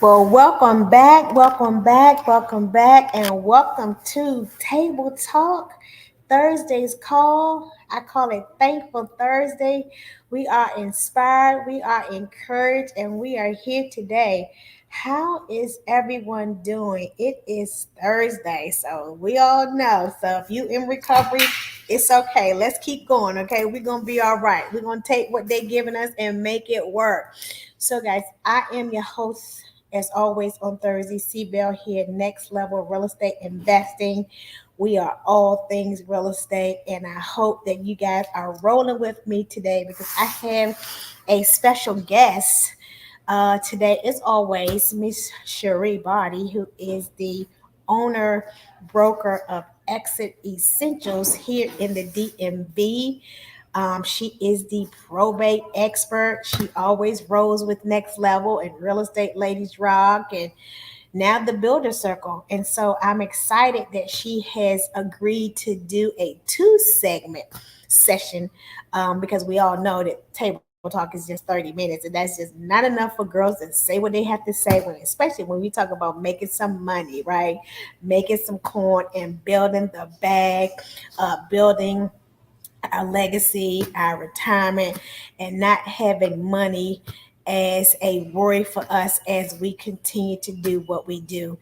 Well, welcome back, welcome back, welcome back, and welcome to Table Talk Thursday's call. I call it Thankful Thursday. We are inspired, we are encouraged, and we are here today. How is everyone doing? It is Thursday, so we all know. So if you in recovery, it's okay. Let's keep going, okay? We're gonna be all right. We're gonna take what they're giving us and make it work. So, guys, I am your host as always on Thursday. Bell here, Next Level Real Estate Investing. We are all things real estate, and I hope that you guys are rolling with me today because I have a special guest today. As always, Miss Sharee Body, who is the owner broker of Exit Essentials here in the DMV. She is the probate expert. She always rolls with Next Level and Real Estate Ladies Rock and now the Builder Circle. And so I'm excited that she has agreed to do a two segment session because we all know that table talk is just 30 minutes and that's just not enough for girls to say what they have to say when especially when we talk about making some money, right? Making some coin and building the bag, building our legacy, our retirement, and not having money as a worry for us as we continue to do what we do.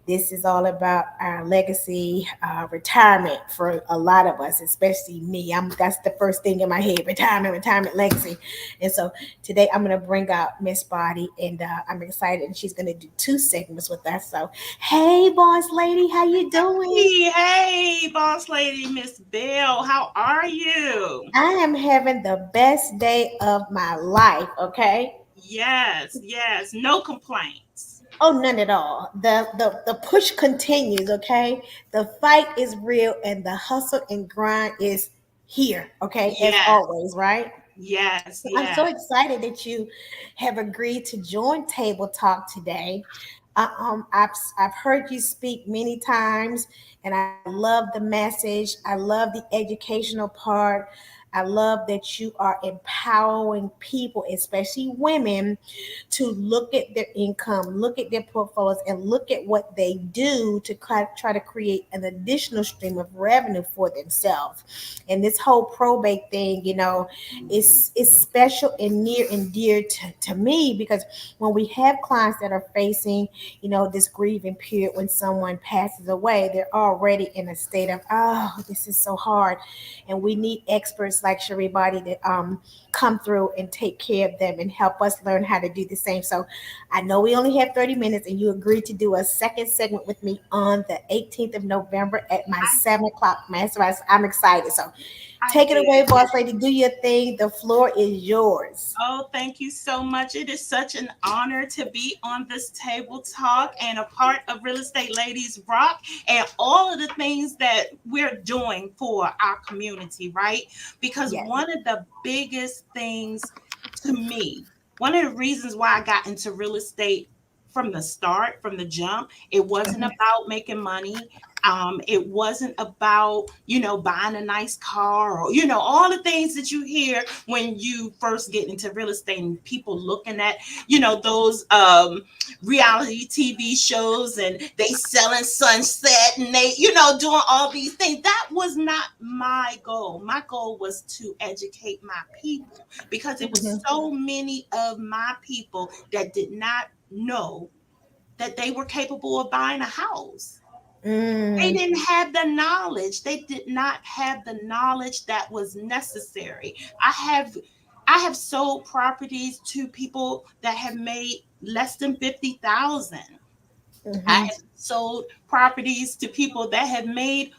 This is all about our legacy, retirement for a lot of us, especially me. That's the first thing in my head: retirement, retirement, legacy. And so today I'm going to bring out Miss Body, and I'm excited. And she's going to do two segments with us. So, hey, boss lady, how you doing? Hey, boss lady, Miss Bell, how are you? I am having the best day of my life, okay? Yes, yes, no complaints. Oh, none at all. The push continues, okay? The fight is real and the hustle and grind is here, okay? As Yes, always, right? yes, I'm so yes. excited that you have agreed to join Table Talk today. I've heard you speak many times, and I love the message. I love the educational part. I love that you are empowering people, especially women, to look at their income, look at their portfolios, and look at what they do to try to create an additional stream of revenue for themselves. And this whole probate thing, is special and near and dear to me because when we have clients that are facing, this grieving period when someone passes away, they're already in a state of, oh, this is so hard. And we need experts like Sharee Body that come through and take care of them and help us learn how to do the same. So I know we only have 30 minutes and you agreed to do a second segment with me on the 18th of November at my I 7 o'clock masterclass. I'm excited. So I take it away, did. boss lady. Do your thing. The floor is yours. Oh, thank you so much. It is such an honor to be on this table talk and a part of Real Estate Ladies Rock and all of the things that we're doing for our community, right? Because Yes. one of the biggest things to me, one of the reasons why I got into real estate from the start, from the jump, it wasn't about making money. It wasn't about, buying a nice car or, all the things that you hear when you first get into real estate and people looking at, those reality TV shows and they selling sunset and they, doing all these things. That was not my goal. My goal was to educate my people because it was Mhm. so many of my people that did not know that they were capable of buying a house. They Mm. didn't have the knowledge. They did not have the knowledge that was necessary. I have I have sold properties to people that have made less than 50,000. I Mhm. have sold properties to people that have made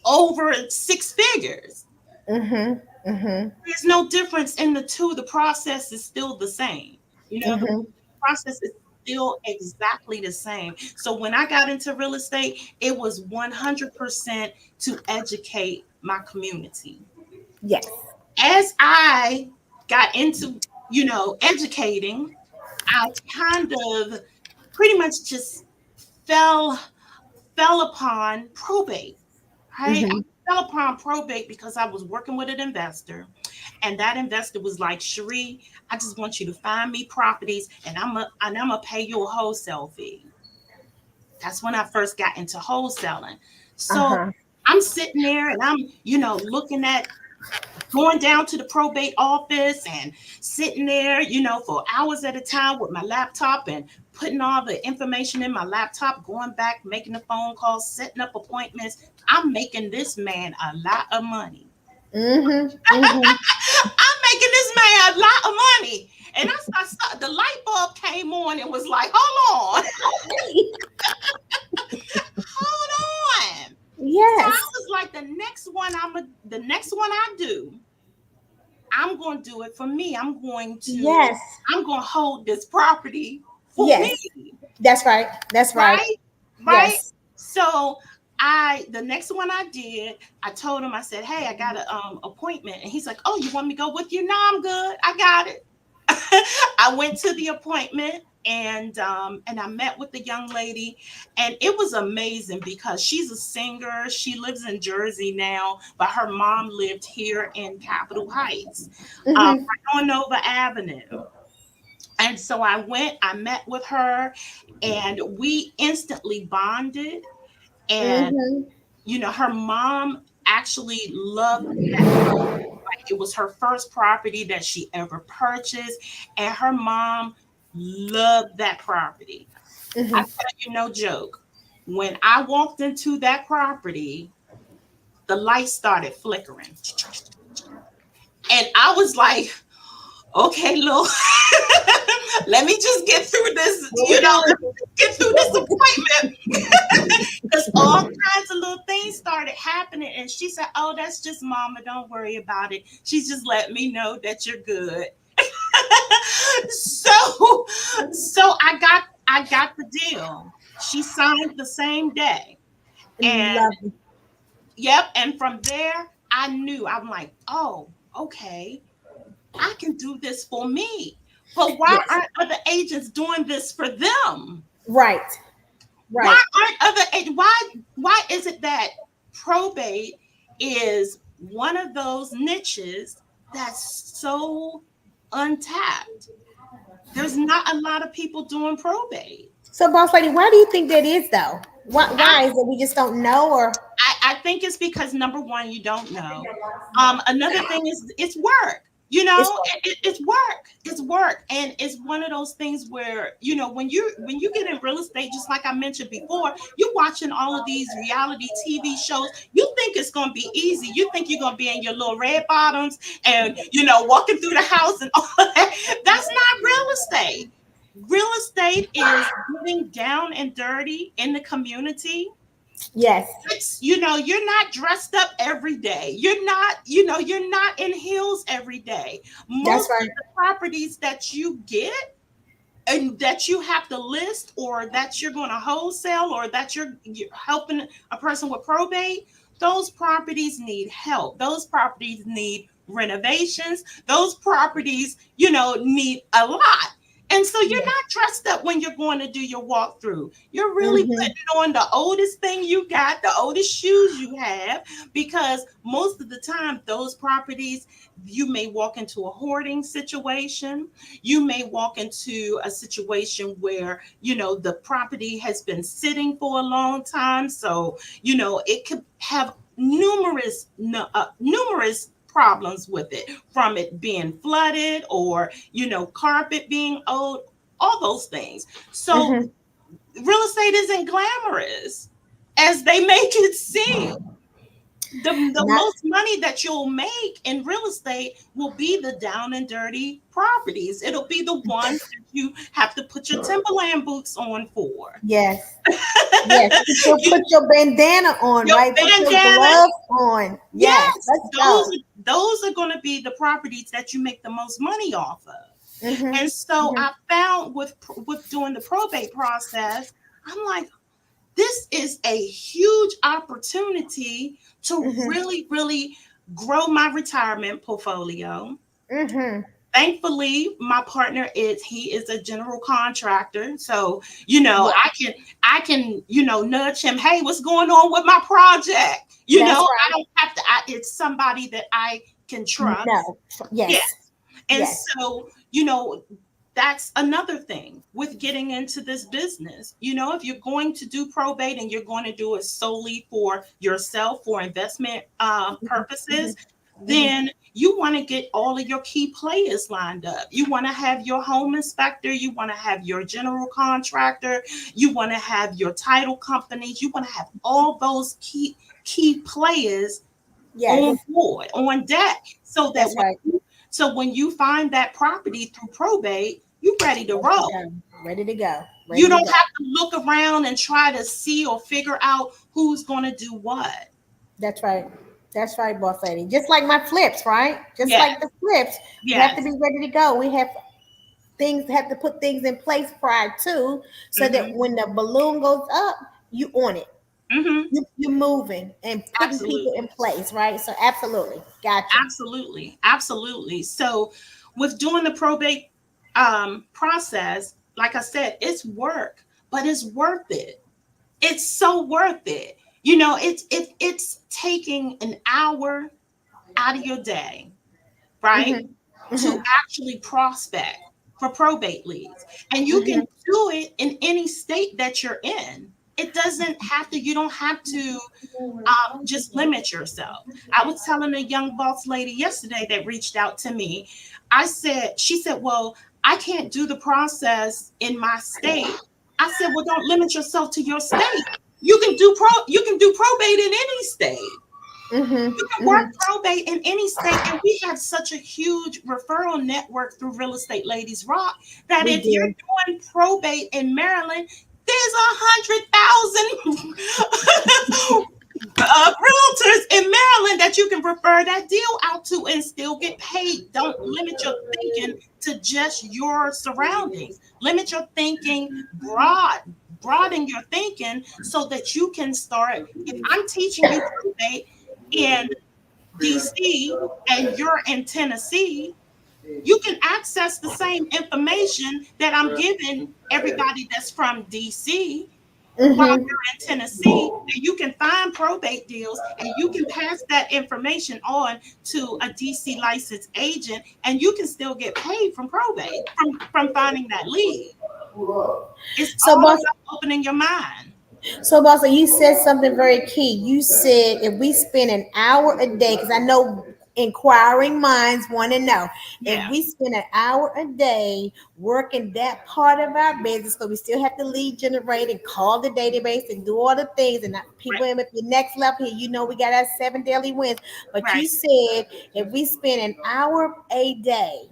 over six figures. Mhm. Mhm. There's no difference in the two. The process is still the same. The Mhm. process is still exactly the same. So when I got into real estate, it was 100% to educate my community. Yes. As I got into, educating, I kind of pretty much just fell fell upon probate. Right? Mhm. I fell upon probate because I was working with an investor, and that investor was like, "Sharee, I just want you to find me properties, and I'm gonna pay you a wholesale fee." That's when I first got into wholesaling. Uh So huh. I'm sitting there and I'm, looking at going down to the probate office and sitting there, for hours at a time with my laptop and putting all the information in my laptop, going back, making the phone calls, setting up appointments. I'm making this man a lot of money. Mhm. Mhm. I'm making this man a lot of money. And the light bulb came on and was like, hold on, hold on. So I Yes. was like, the next one I do, I'm going to do it for me. Yes. I'm going to hold this property for me. Yes. That's right. That's right. Right? Right? Yes. So the next one I did, I told him, I said, "Hey, I got an appointment." And he's like, "Oh, you want me to go with you?" "No, I'm good. I got it." I went to the appointment, and I met with the young lady, and it was amazing because she's a singer. She lives in Jersey now, but her mom lived here in Capitol Heights, Mhm. right on Nova Avenue. And so I went, I met with her, and we instantly bonded. And Mhm. her mom actually loved that. Like, it was her first property that she ever purchased, and her mom loved that property. I Mhm. tell you, no joke. When I walked into that property, the lights started flickering. And I was like, okay, Lord, let me just get through this, What we let doing? me just get through this appointment. Because all kinds of little things started happening. And she said, "Oh, that's just mama. Don't worry about it. She's just letting me know that you're good." so so I got the deal. She signed the same day. And Lovely. yep, and from there I knew. I'm like, "Oh, okay. I can do this for me." But why Yes. aren't other agents doing this for them? Right. Why Right. aren't why is it that probate is one of those niches that's so untapped? There's not a lot of people doing probate. So, boss lady, why do you think that is, though? Why? I, Why is it we just don't know, or? I think it's because, number one, you don't know. Another thing is it's work. It's It's work. It's work, and it's one of those things where when you get in real estate, just like I mentioned before, you're watching all of these reality TV shows. You think it's gonna be easy. You think you're gonna be in your little red bottoms and walking through the house and all that. That's not real estate. Real estate is getting down and dirty in the community. yes. You're not dressed up every day. You're not in heels every day. That's Most of right. the properties that you get and that you have to list, or that you're going to wholesale, or that you're helping a person with probate, those properties need help. Those properties need renovations. Those properties need a lot. And so you're Yeah. not dressed up when you're going to do your walkthrough. You're really Mhm. putting on the oldest thing you got, the oldest shoes you have, because most of the time those properties, you may walk into a hoarding situation. You may walk into a situation where the property has been sitting for a long time, so it could have numerous problems with it, from it being flooded, or carpet being old, all those things. So Mhm. real estate isn't glamorous as they make it seem. The Not most money that you'll make in real estate will be the down and dirty properties. It'll be the ones that you have to put your Timberland boots on for. yes, yes. Put You, your bandana on, your right? Put your bandana. gloves on. Yes, Yes, let's go. those are going to be the properties that you make the most money off of. Mhm. And so Mhm. I found with doing the probate process, I'm like, this is a huge opportunity to Mhm. really grow my retirement portfolio. Mhm. Thankfully, my partner is a general contractor, so Yeah, I can nudge him. Hey, what's going on with my project? that's I right. don't have to. It's somebody that I can trust. No. Yeah, Yes. and Yes. so that's another thing with getting into this business. If you're going to do probate and you're going to do it solely for yourself for investment Mhm. purposes, Mhm. Mhm. then you want to get all of your key players lined up. You want to have your home inspector, you want to have your general contractor, you want to have your title companies, you want to have all those key players Yes, on board, on deck, so that that's right. when you find that property through probate, you're ready to Ready to roll. go. Ready to go. You Ready to don't go. have to look around and try to see or figure out who's going to do what. That's right. That's right, boss lady. Just like my flips, right? Just Yes, like the flips, we have to yes. be ready to go. We have to put things in place prior to, so that Mm-hmm. when the balloon goes up, you on it. Mm-hmm. You're moving and putting people in Absolutely. place, right? So absolutely, gotcha. Absolutely. Absolutely. So with doing the probate process, like I said, it's work, but it's worth it. It's so worth it. It's taking an hour out of your day, right? Mhm. To Mhm. actually prospect for probate leads. And you can Mhm. do it in any state that you're in. It doesn't have to, you don't have to just limit yourself. I was telling a young boss lady yesterday that reached out to me. She said, well, I can't do the process in my state. I said, well, don't limit yourself to your state. You can do probate in any state. Mhm. You can work Mhm. probate in any state, and we have such a huge referral network through Real Estate Ladies Rock that We if you're do. doing probate in Maryland, there's 100,000 realtors in Maryland that you can refer that deal out to and still get paid. Don't limit your thinking to just your surroundings. Limit your thinking broaden your thinking so that you can start. If I'm teaching you probate in DC and you're in Tennessee, you can access the same information that I'm giving everybody that's from DC while Mhm. you're in Tennessee, and you can find probate deals and you can pass that information on to a DC licensed agent and you can still get paid from probate from finding that lead. It's So, all boss, about opening your mind. you said something very key. You said if we spend an hour a day, because I know inquiring minds want to know, if Yeah, we spend an hour a day working that part of our business, because we still have to lead generate and call the database and do all the things, and right, people in the next level here, we got our 7 daily wins. But you right. said if we spend an hour a day,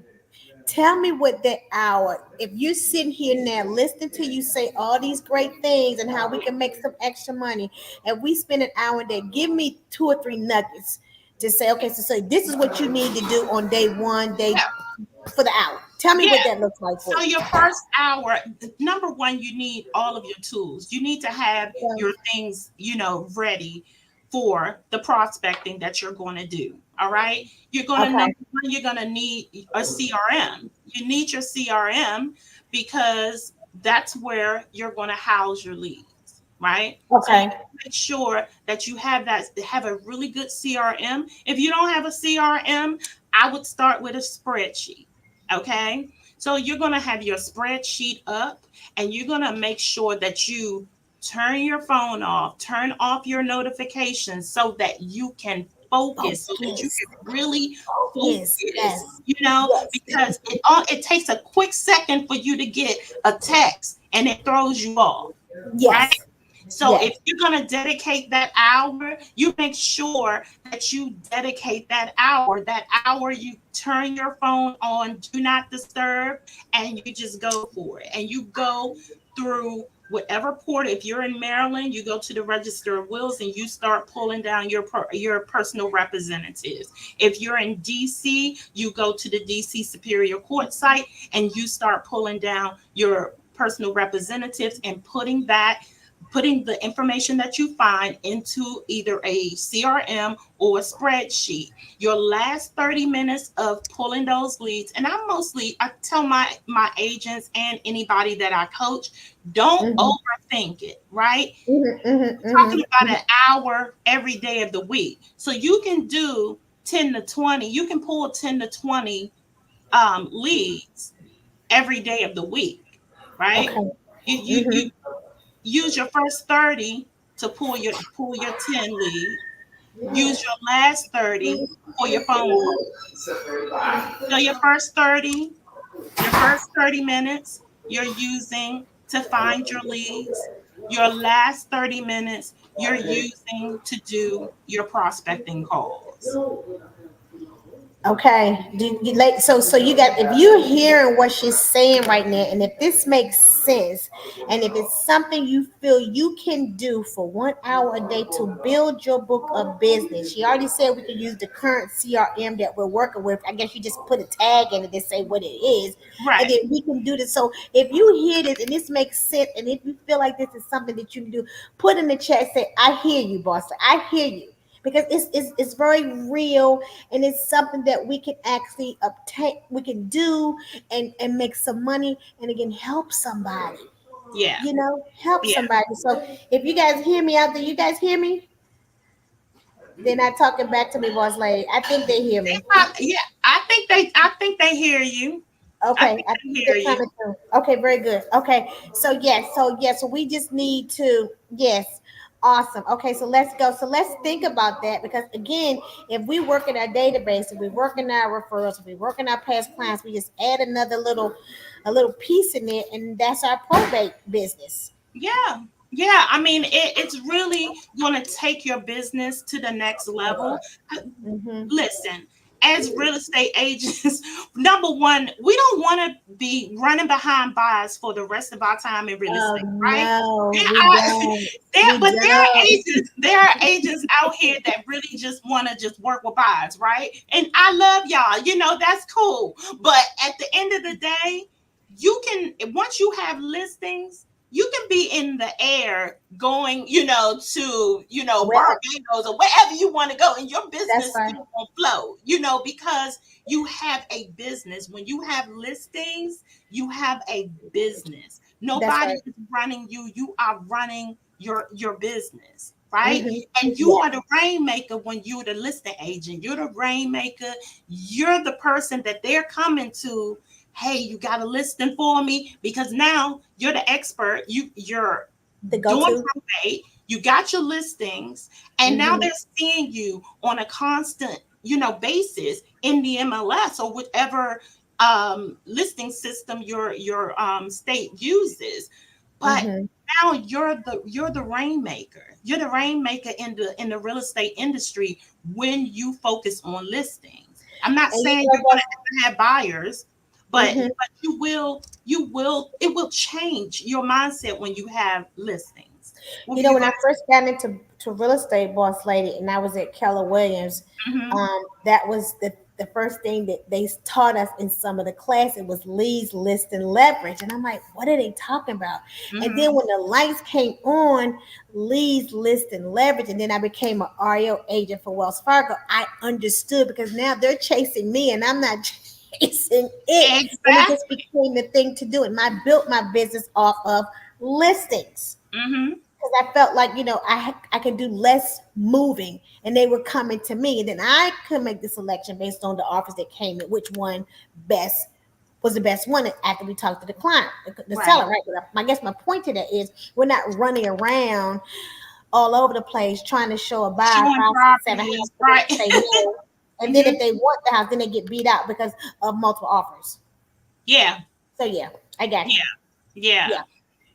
tell me what that hour, if you're sitting here now listening to you say all these great things and how we can make some extra money, and we spend an hour a day, give me 2 or 3 nuggets to say, okay, so this is what you need to do on day one, day Yeah, for the hour. Tell me yeah. what that looks like for So you. your first hour, number one, you need all of your tools. You need to have your things, ready for the prospecting that you're going to do. All right. Okay. Number one, you're gonna need a CRM. You need your CRM because that's where you're going to house your leads. Right. So you Okay. make sure that you have a really good CRM. If you don't have a CRM, I would start with a spreadsheet. Okay. So you're going to have your spreadsheet up and you're going to make sure that you turn your phone off, turn off your notifications so that you can focus, so that you Focus. can really Focus. focus, Yes. because Yes. it takes a quick second for you to get a text and it throws you off, right? Yes. So if Yes. you're going to dedicate that hour, you make sure that you dedicate that hour. That hour, you turn your phone on, do not disturb, and you just go for it. And you go through whatever port. If you're in Maryland, you go to the Register of Wills and you start pulling down your personal representatives. If you're in DC, you go to the DC Superior Court site and you start pulling down your personal representatives and putting the information that you find into either a CRM or a spreadsheet. Your last 30 minutes of pulling those leads, and I tell my agents and anybody that I coach, don't Mm-hmm. overthink it, right? Mm-hmm. We're Mm-hmm. talking about an hour every day of the week. So you can do 10 to 20, you can pull 10 to 20 leads every day of the week, right? Okay. You Mm-hmm. use your first 30 to pull your 10 lead. Use your last 30 for your phone call. So your first 30 minutes you're using to find your leads. Your last 30 minutes you're using to do your prospecting calls. Okay. Like so you got, if you're hearing what she's saying right now, and if this makes sense, and if it's something you feel you can do for 1 hour a day to build your book of business. She already said we can use the current CRM that we're working with. I guess you just put a tag in it and say what it is, and Right. then we can do this. So if you hear this and this makes sense, and if you feel like this is something that you can do, put in the chat, say I hear you, boss. I hear you, because it's very real, and it's something that we can actually obtain, we can do, and make some money, and again help somebody, Yeah. help Yeah. somebody. So if you guys hear me out there, you guys hear me, they're not talking back to me, boss lady. I think they hear me. Yeah, I think they hear you. I Okay, think I they think hear they're you. coming through. Okay, very good. Okay, so we just need to, yes, awesome. Okay, so let's go. So let's think about that, because again, if we work in our database, if we work in our referrals, if we work in our past clients, we just add another a little piece in it, and that's our probate business. Yeah. Yeah. I mean, it's really going to take your business to the next level. Uh, Mm-hmm. Listen, as real estate agents, number one, we don't want to be running behind buyers for the rest of our time in real Oh estate, right? no, There we are, don't. there, We but there are don't. agents, out here that really just want to just work with buyers, right? And I love y'all, that's cool. But at the end of the day, you can, once you have listings, you can be in the air going, to, Where? Barbados or wherever you want to go, and your That's business right. still won't flow, because you have a business. When you have listings, you have a business. That's Nobody right. is running you. You are running your business, right? Mm-hmm. And you Yes, are the rainmaker when you're the listing agent. You're the rainmaker. You're the person that they're coming to. Hey, you got a listing for me, because now you're the expert. You're the doing go-to. probate. You got your listings, and now Mm-hmm. they're seeing you on a constant, basis in the MLS or whatever listing system your state uses. But Mm-hmm. now you're the rainmaker. You're the rainmaker in the real estate industry when you focus on listings. I'm not And you saying know you're what? going to have buyers, Mm-hmm. but it will change your mindset when you have listings. What were you When going I first got into real estate, boss lady, and I was at Keller Williams, to? Hmm. that was the first thing that they taught us in some of the class. It was leads, list, and leverage, and I'm like, what are they talking about? And then Hmm. when the lights came on, leads, list, and leverage, and then I became an REO agent for Wells Fargo, I understood, because now they're chasing me, and I'm not chasing it, and it just Exactly. became the thing to do. And I built my business off of listings, Hmm. because I felt like, I can do less moving, and they were coming to me, and then I could make the selection based on the offers that came in, which one best was the best one after we talked to the client, the Right. seller, right? But I guess my point to that is, we're not running around all over the place trying to show a buyer Showing 5, 6, 7 properties. houses for them Right. to say no, and then Hmm. if they want the house, then they get beat out because of multiple offers. Yeah. So yeah, I got you. Yeah. Yeah. Yeah.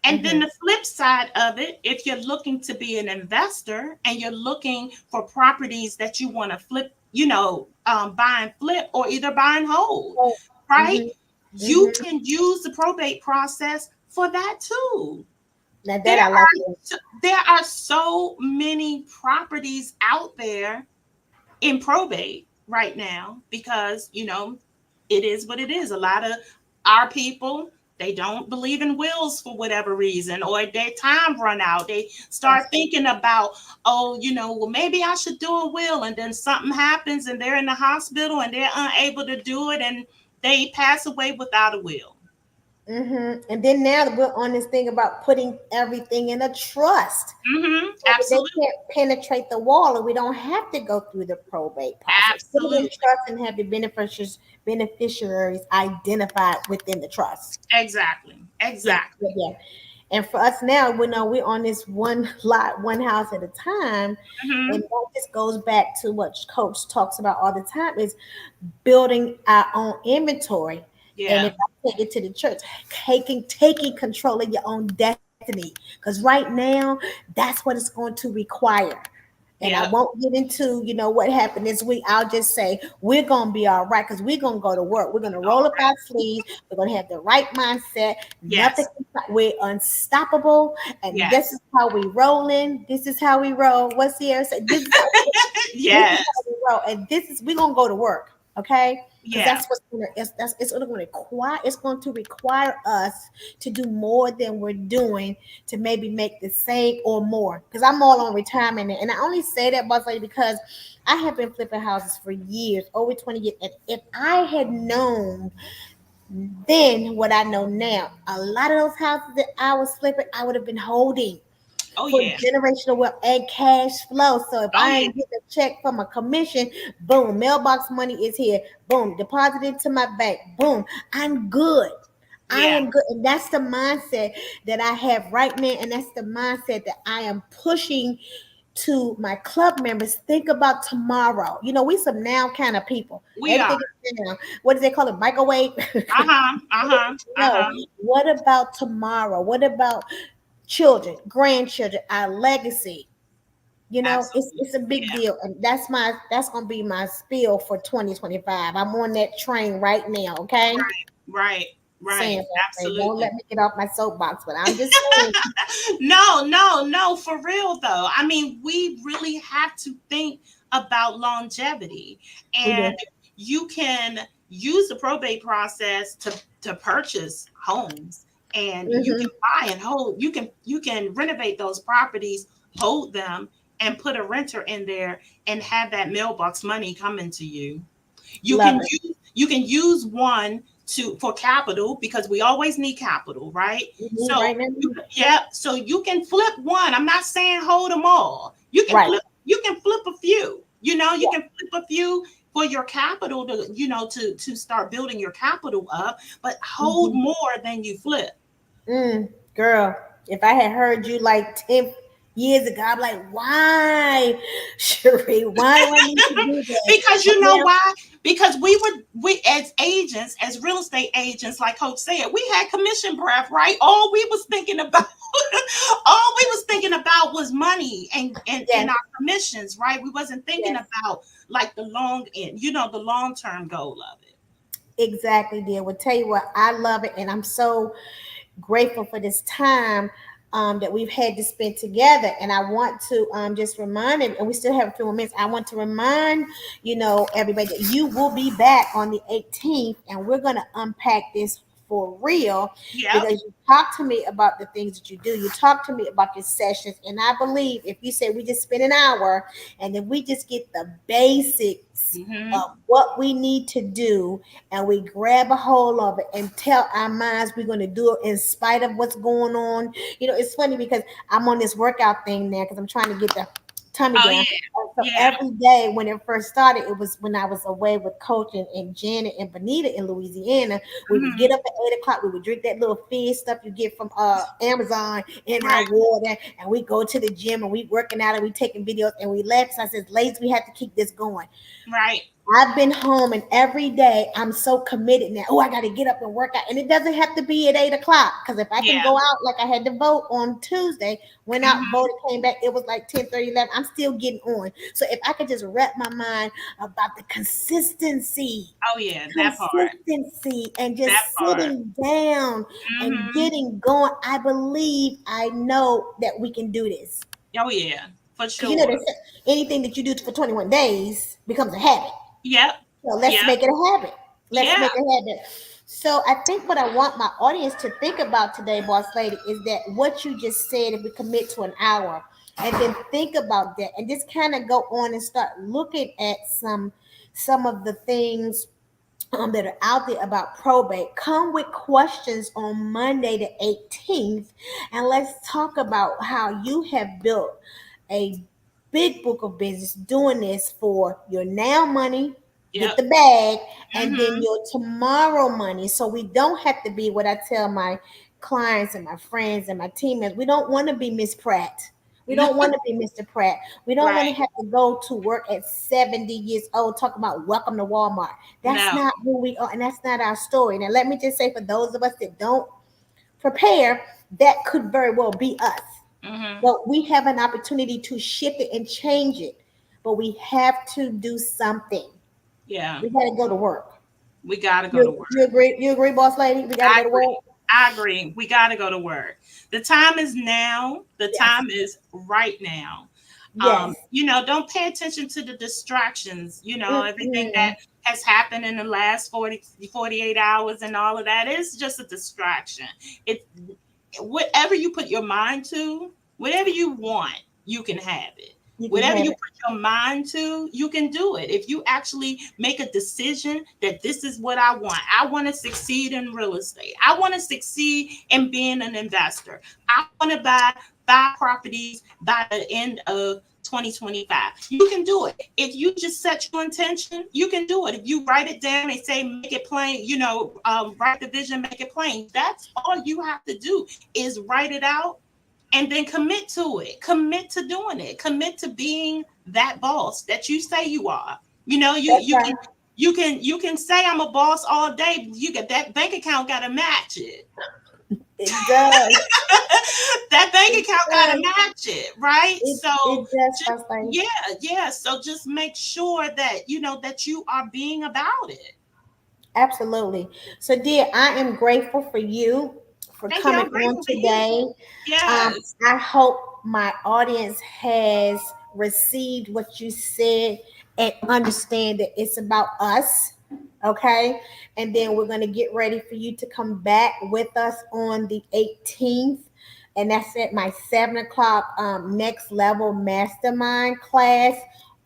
And then Mm-hmm. the flip side of it, if you're looking to be an investor and you're looking for properties that you want to flip, buy and flip or either buy and hold, Oh, right? mm-hmm. You Mm-hmm. can use the probate process for that too. Now that There I like are it. there are so many properties out there in probate right now because it is what it is. A lot of our people, they don't believe in wills for whatever reason, or their time run out. They start Yes. thinking about, oh, well, maybe I should do a will, and then something happens and they're in the hospital and they're unable to do it and they pass away without a will. And then now that we're on this thing about putting everything in a trust, so that they Absolutely. can't penetrate the wall, and we don't have to go through the probate process. Put it in Absolutely. trust and have the beneficiaries identified within the trust. Exactly. Yeah, yeah, Exactly. yeah. And for us now, we know we're on this one lot, one house at a time, and Hmm. that just goes back to what Coach talks about all the time: is building our own inventory. And Yeah. if I take it to the church, taking control of your own destiny. Because right now, that's what it's going to require. And I Yeah. won't get into, what happened this week. I'll just say we're gonna be all right because we're gonna go to work. We're gonna roll All up our right. sleeves. We're gonna have the right mindset. Nothing. Yes. We're unstoppable, and this Yes. is how we rolling. This is how we roll. What's the air say? This is how Yes. we roll, and this is we're gonna go to work, okay? Because Yeah. it's gonna require us to do more than we're doing to maybe make the same or more. Because I'm all on retirement, and I only say that, boss lady, because I have been flipping houses for years, over 20 years, and if I had known then what I know now, a lot of those houses that I was flipping, I would have been holding Oh for yeah. generational wealth and cash flow. So if Oh I yeah. ain't getting a check from a commission, boom, mailbox money is here. Boom, deposited to my bank. Boom, I'm good. I Yeah. am good. And that's the mindset that I have right now. And that's the mindset that I am pushing to my club members. Think about tomorrow. We some now kind of people. We are. Everything is now. What do they call it? Microwave? Uh-huh. Uh-huh. No. Uh-huh. What about tomorrow? What about children, grandchildren, our legacy? Absolutely. It's a big Yeah. deal, and that's gonna be my spiel for 2025. I'm on that train right now. Okay, Right. Right. saying that. Don't Absolutely. let me get off my soapbox, but I'm just saying. No, no, no, for real though. I mean, we really have to think about longevity. We And do. you can use the probate process to purchase homes, and you Hmm. can buy and hold. You can renovate those properties, hold them, and put a renter in there and have that mailbox money coming to you. Love it. You can use one to for capital because we always need capital, right? Mhm. So Right now. yeah, so you can flip one. I'm not saying hold them all. Right. You can flip a few. You Yeah. can flip a few for your capital to start building your capital up, but hold Hmm. more than you flip. Girl, if I had heard you like 10 years ago, I'm like, why, Sharee? Why do I need to do that? Because But you know now, why? Because we as agents, as real estate agents, like Coach said, we had commission breath, right? All we was thinking about, all we was thinking about was money and yes, our commissions, right? We wasn't thinking yes. about like the long end, the long term goal of it. Exactly, dear. Well, tell you what, I love it, and I'm so grateful for this time that we've had to spend together. And I want to just remind him, and we still have a few more minutes. I want to remind everybody that you will be back on the 18th, and we're gonna unpack this for real Yep. because you talk to me about the things that you do. You talk to me about your sessions, and I believe if you say we just spend an hour and then we just get the basics Hmm. of what we need to do and we grab a hold of it and tell our minds we're going to do it in spite of what's going on. It's funny because I'm on this workout thing now because I'm trying to get the tummy Oh down. yeah. So Yeah. every day when it first started, it was when I was away with Coach and Janet and Bonita in Louisiana. We would get Hmm. up at 8 o'clock. We would drink that little fizz stuff you get from Amazon in our Right. water, and we go to the gym and we working out and we taking videos and we laugh. So I said, ladies, we have to keep this going. Right. I've been home and every day I'm so committed now. Oh, I got to get up and work out. And it doesn't have to be at 8 o'clock. Because if I can Yeah. go out like I had to vote on Tuesday, went out, Hmm. voted, came back, it was like 10, 30, 11. I'm still getting on. So if I could just wrap my mind about the Oh yeah, that part. consistency and That just part. sitting down and Hmm. getting going, I believe I know that we can do this. Oh yeah, for Because you know, sure. anything that you do for 21 days becomes a habit. Yep. So let's Yep. make it a habit. Let's Yeah. make it a habit. So I think what I want my audience to think about today, boss lady, is that what you just said, if we commit to an hour and then think about that and just kind of go on and start looking at some of the things that are out there about probate. Come with questions on Monday the 18th, and let's talk about how you have built a big book of business doing this for your now money, get Yep. the bag, and then Hmm. your tomorrow money. So we don't have to be what I tell my clients and my friends and my teammates. We don't want to be Miss Pratt. We don't want to be Mr. Pratt. We don't want to Right. have to go to work at 70 years old talking about welcome to Walmart. That's No. not who we are, and that's not our story. Now, let me just say for those of us that don't prepare, that could very well be us. Hmm. But we have an opportunity to shift it and change it. But we have to do something. Yeah. We got to go to work. We gotta go to You, work. you agree? You agree, boss lady? We got to I go to agree. work. I agree. We gotta go to work. The time is now. The Yes, time is right now. yes. Don't pay attention to the distractions, everything that Mm-mm. has happened in the last 48 hours and all of that is just a distraction. It Whatever you put your mind to, whatever you want, you can have it. You can Whatever have you it. put your mind to, you can do it. If you actually make a decision that this is what I want to succeed in real estate. I want to succeed in being an investor. I want to buy 5 properties by the end of 2025. You can do it. If you just set your intention, you can do it. If you write it down and say, make it plain, write the vision, make it plain. That's all you have to do is write it out and then commit to it. Commit to doing it. Commit to being that boss that you say you are. You know, you That's you can right. you can say I'm a boss all day. You get that bank account got to match it. It does. That bank It account got to does. match it, right? So It does, just boss lady. yeah, yeah. So just make sure that that you are being about it. Absolutely. So, dear, I am grateful for you for Thank you. coming I'm on grateful for you. today. Yes. I hope my audience has received what you said and understand that it's about us. Okay. And then we're going to get ready for you to come back with us on the 18th. And that's at my 7 o'clock next level mastermind class,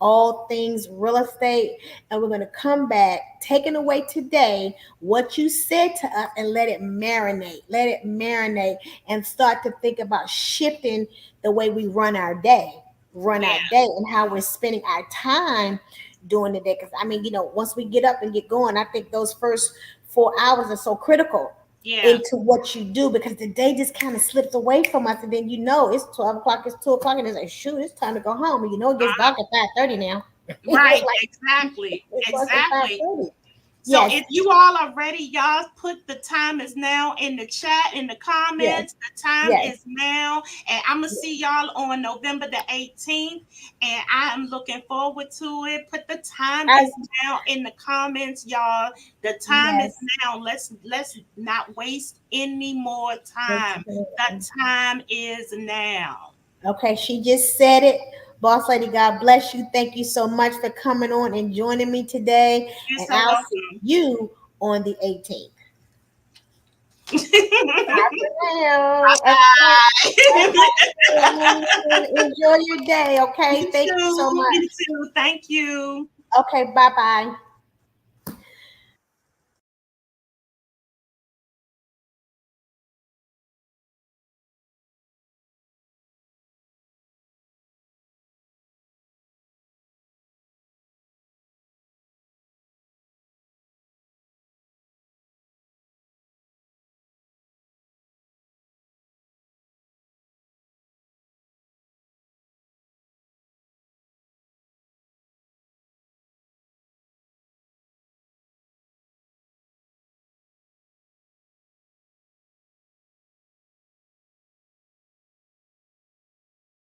all things real estate. And we're going to come back, taking away today what you said to us, and let it marinate. Let it marinate and start to think about shifting the way we run Yeah. our day, and how we're spending our time during the day. Because, I mean, once we get up and get going, I think those first 4 hours are so critical Yeah. into what you do, because the day just kind of slips away from us, and then it's 12 o'clock, it's 2 o'clock, and it's like, shoot, it's time to go home. And it gets dark at 5:30 now. It's Right. like Exactly. it's close to Exactly. 5:30. So Yes, if you all are ready, y'all put the time is now in the chat, in the yes, comments. The time yes, is now. And I'm going to see y'all on November the 18th. And I am looking forward to it. Put the time I, is now in the comments, y'all. The time is yes. now. Let's not waste any more time. The time is now. Okay, she just said it. Boss lady, God bless you. Thank you so much for coming on and joining me today. You're And so I'll see welcome. you on the 18th. Bye. Now, okay. All right. Enjoy your day. Okay. You Thank you so too. You much. too. Thank you. Okay. Bye bye.